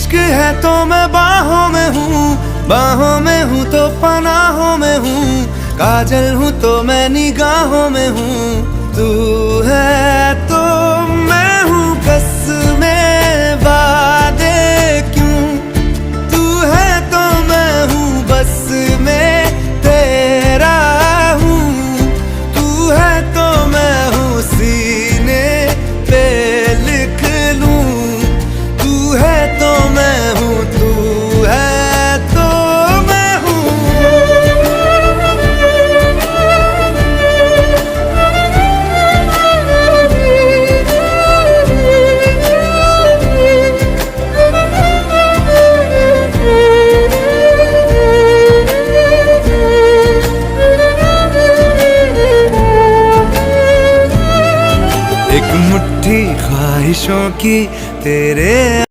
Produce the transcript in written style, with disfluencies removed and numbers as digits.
इश्क है तो मैं बाहों में हूँ तो पनाहों में हूँ, काजल हूँ तो मैं निगाहों में हूँ। तू है तो मैं हूँ कसमें वादे क्यों, तू है तो मैं हूँ बस में तेरा हूँ। तू है तो मैं हूँ सीने पे लिख लूँ, तू है तो मैं हूँ, तू है तो मैं हूँ। एक मुट्ठी ख्वाहिशों की तेरे